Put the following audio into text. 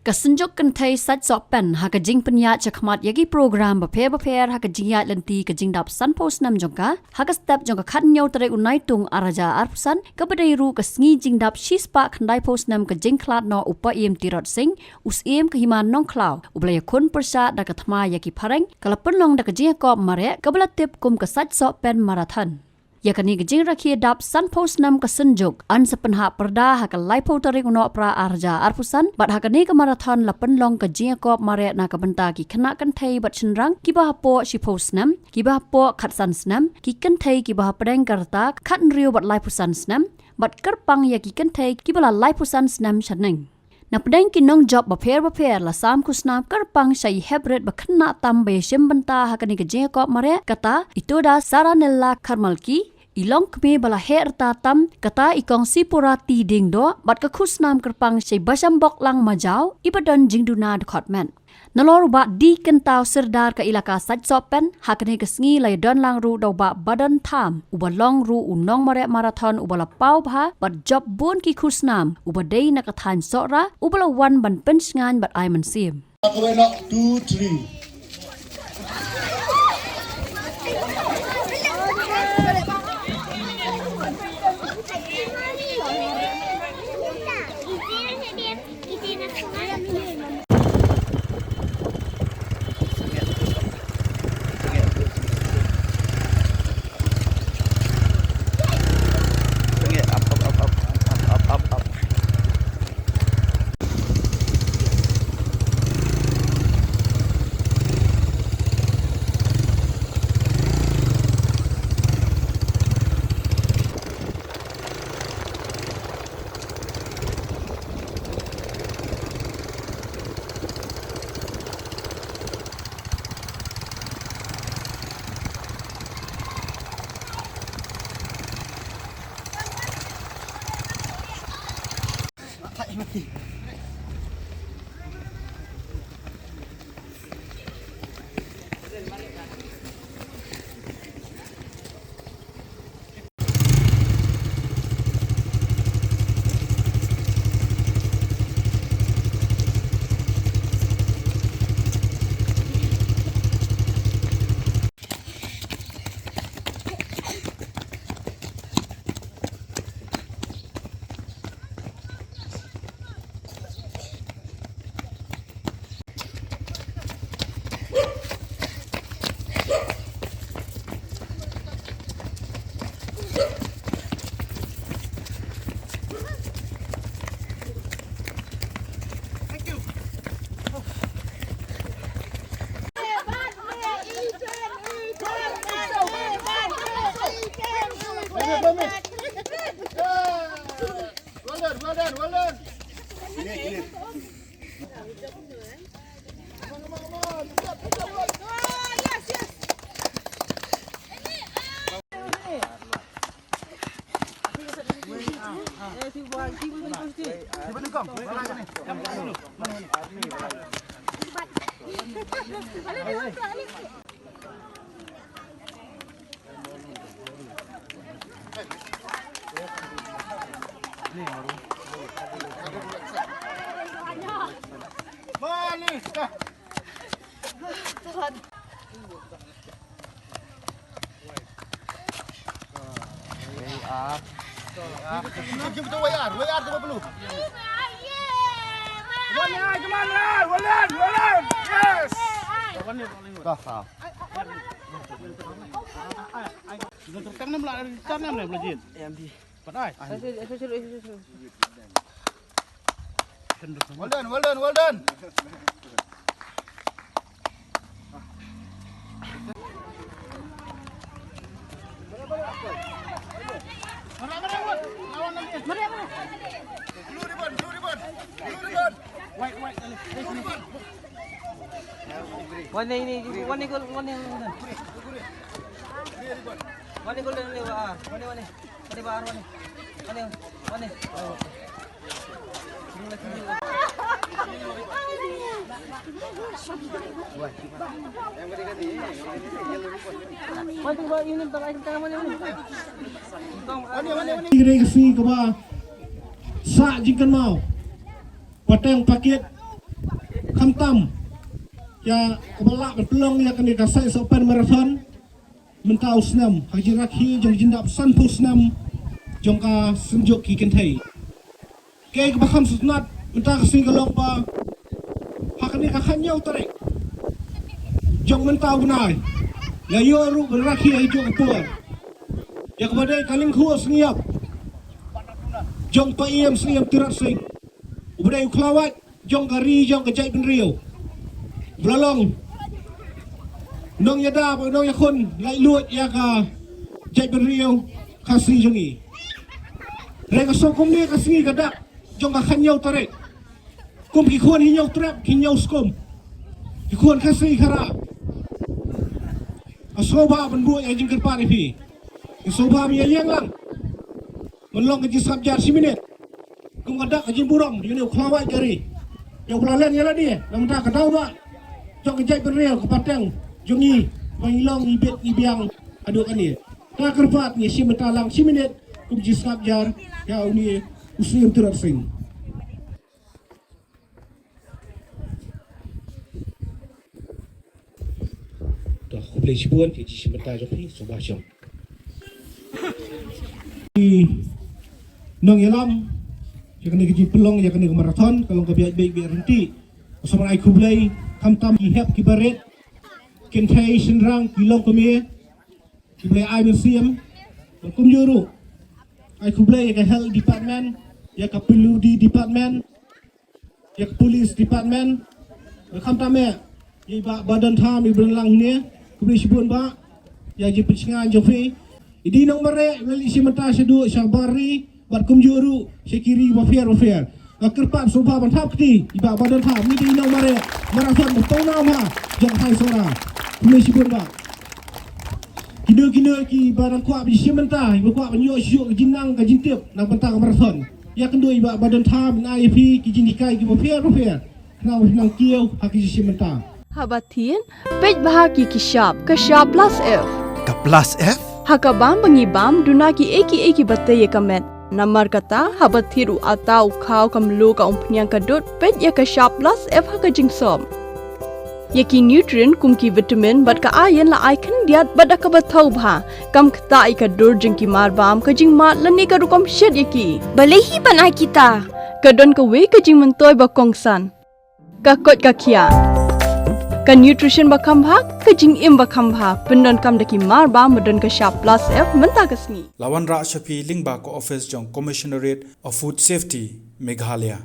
Kasenjok kentai sat sopen ha kajing penya chakmat yagi program baper ha kajingyat lenti kajing dap san post nam jongka ha ka step jongka khat nyau tare unai tung araja arpusan kabadai ru kasngi jing dap shispa khandai post nam kajing klat no upa em tirot sing us em kahiman nong klau ublaya kun persa da kathma yagi phareng kalapun long da kajing ko mare kabalatip kum ka sat sopen marathon yakani gajing rakhi dap san post nam kasenjok an sepenha perda ha ka laipo tarik uno pra arja arpusan bat ha kani ka marathon lapen long ka jing ko mare na ka benta ki khana kan thai bat chinrang ki ba po shi post nam ki ba po khat san snam ki kan thai ki ba preng karta khat riu bat laipo san snam bat karpang ya ki kan thai ki bala laipo san snam chaneng na pedang ki nong job baper la sam kusnam karpang sai hebret bakhna tam be shem benta ha kani ka jing ko mare kata itu da saranella karmalki ilong kme bala her ta tam kata ikong sipura ti ding do bat ka khusnam karpang sei basambok lang majau ibadan jingduna department nalor ba di kentau serdar ka ilaka sat sopen hakne kesngi lai don lang ru do ba badan tham ubalong ru unong mare marathon ubala pau bha bat job bon ki khusnam ubadei na kathan sora ubala wan ban pensngan bat ai man sim 2 3 Well done. Jom kita WR tu perlu. Walan. Yes. Dah. Sudah tertang nam lah, tertang nam lagi. MD. Padai. Well done. Blue ribbon. White. One Kira kasi kaba sa jingkan mau pateng paket Kamtam ya kebalak berpeluang ya kena kasai Open Marathon mentau senam haji rakhi jong jindap sanpu senam jong ka senjuk ki kentai ke bakam sunat mentah kasih galok pa hakani kakanyau tarik jong mentau benai ya yoru berakhi ai jong kapur ya kepada kaling khuo sengiap jong pa iem sengiap tirat sing ubadai uklawat jong kari jong kejai penriu belalong nong yada nong yakun lai luat ya ka jai penriu kasih jongi reka sokum ni kasih kadak jong ka khanyau tarik kum ki khon hinyau trap hinyau skum ki khon kasih khara asoba benbuat ya jingker pa ni pi asoba mi yang lang melong ke sabjar 10 minit kum kadak ka jimburong yuni klawai kari yang pelalan ya lah dia nam tak tahu ba jong kejai berreal kepatang jongi mangilong ibet ibiang aduk ani ka kerpat ni si mentalang 10 minit kum ji sabjar ya uni uslim turat sing dah aku boleh sibuan ke ji sebentar jom ni sobah jom nong yalam ya kena kerja pelong ya kena ke marathon kalau ke baik biar henti sama ai kublai kamtam ki hep ki baret kentai senrang kilong kemie kublai ai museum kum juru ai kublai ya ke health department ya ke peludi department ya ke police department kamtam ya badan tham i berlang ni kublai sibun ba ya ji pencingan jofi idi nong mare wali simenta sedu sabari bat kum juru sekiri wafiar kerpat soba bantap kti iba badan tham ni di nong mare marathon betul nama jong hai sora kublai sibun ba kina ki barang kuat bi simenta iba kuat banyo syuk jinang ka jintip nang bentang marathon ya kendua iba badan tham na IP ki jindikai ki wafiar nang kiau haki simenta Habatin pej bahaki kashap plus F Ka plus F? hakabam bangibam dunaki eki bataye kamet namar kata habathiru atau khau kamlu ka umpnyang kadut pej ya kashap plus F hakajing som yaki nutrient kumki vitamin bat ka ayan la icon diat bada ka bathau bha kam khta ai ka dur jingki mar bam ka jing mat lani ka rukom shed yaki balehi banai kita kadon ka we ka jing mentoy ba kongsan ka kot ka khia ka nutrition bakam bha ka jing im bakam bha pendon kam daki mar ba modon ka sharp plus F menta kasni Lawan Ra Shafi Lingba ko office jong Commissionerate of Food Safety Meghalaya